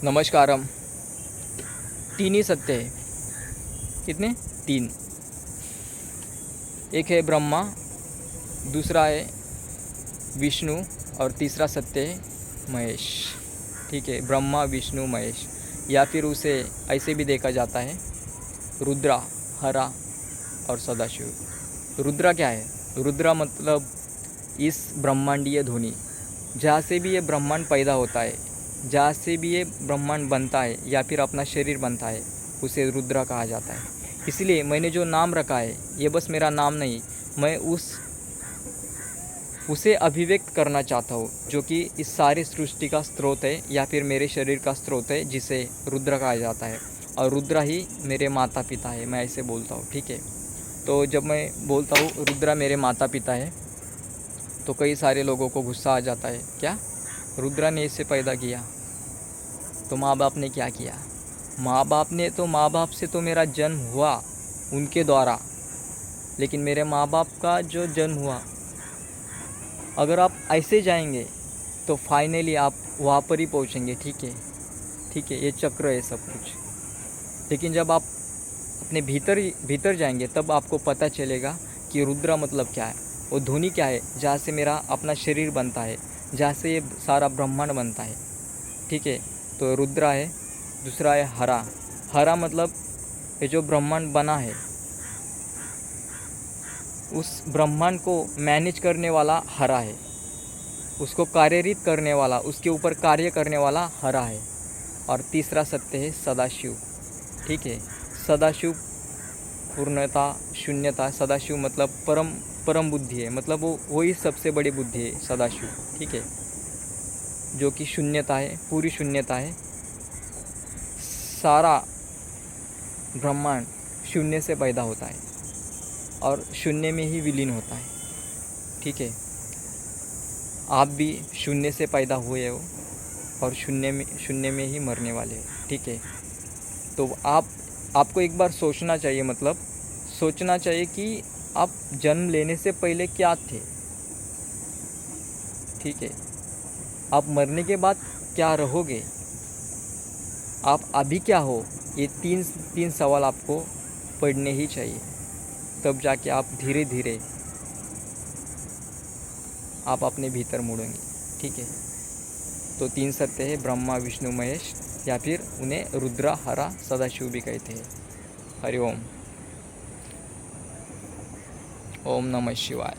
नमस्कारम। तीन ही सत्य है। कितने? तीन। एक है ब्रह्मा, दूसरा है विष्णु और तीसरा सत्य है महेश। ठीक है, ब्रह्मा विष्णु महेश, या फिर उसे ऐसे भी देखा जाता है रुद्रा, हरा और सदाशिव। रुद्रा क्या है? रुद्रा मतलब इस ब्रह्मांडीय ध्वनि, जहाँ से भी ये ब्रह्मांड पैदा होता है, जहाँ से भी ये ब्रह्मांड बनता है या फिर अपना शरीर बनता है, उसे रुद्रा कहा जाता है। इसलिए मैंने जो नाम रखा है, ये बस मेरा नाम नहीं, मैं उसे अभिव्यक्त करना चाहता हूँ, जो कि इस सारी सृष्टि का स्रोत है या फिर मेरे शरीर का स्रोत है, जिसे रुद्र कहा जाता है। और रुद्रा ही मेरे माता पिता है, मैं ऐसे बोलता हूँ। ठीक है, तो जब मैं बोलता हूँ रुद्रा मेरे माता पिता है, तो कई सारे लोगों को गुस्सा आ जाता है। क्या रुद्रा ने इसे पैदा किया? तो माँ बाप ने क्या किया? माँ बाप से तो मेरा जन्म हुआ उनके द्वारा, लेकिन मेरे माँ बाप का जो जन्म हुआ, अगर आप ऐसे जाएंगे तो फाइनली आप वहाँ पर ही पहुँचेंगे। ठीक है, ये चक्र है सब कुछ। लेकिन जब आप अपने भीतर जाएंगे, तब आपको पता चलेगा कि रुद्रा मतलब क्या है, वो ध्वनि क्या है, जहाँ से मेरा अपना शरीर बनता है, जहाँ से ये सारा ब्रह्मांड बनता है। ठीक है, तो रुद्रा है। दूसरा है हरा। हरा मतलब ये जो ब्रह्मांड बना है, उस ब्रह्मांड को मैनेज करने वाला हरा है, उसको कार्यरित करने वाला, उसके ऊपर कार्य करने वाला हरा है। और तीसरा सत्य है सदाशिव। ठीक है, सदाशिव पूर्णता, शून्यता। सदाशिव मतलब परम बुद्धि है, मतलब वही सबसे बड़ी बुद्धि है सदाशिव। ठीक है, जो कि शून्यता है, पूरी शून्यता है। सारा ब्रह्मांड शून्य से पैदा होता है और शून्य में ही विलीन होता है। ठीक है, आप भी शून्य से पैदा हुए हो और शून्य में ही मरने वाले हो। ठीक है, तो आपको एक बार सोचना चाहिए, मतलब सोचना चाहिए कि आप जन्म लेने से पहले क्या थे। ठीक है, आप मरने के बाद क्या रहोगे, आप अभी क्या हो। ये तीन सवाल आपको पढ़ने ही चाहिए, तब जाके आप धीरे धीरे आप अपने भीतर मुड़ेंगे। ठीक है, तो तीन सत्य है, ब्रह्मा विष्णु महेश, या फिर उन्हें रुद्रा हरा सदाशिव भी कहते हैं। हरि ओम। ओम नमः शिवाय।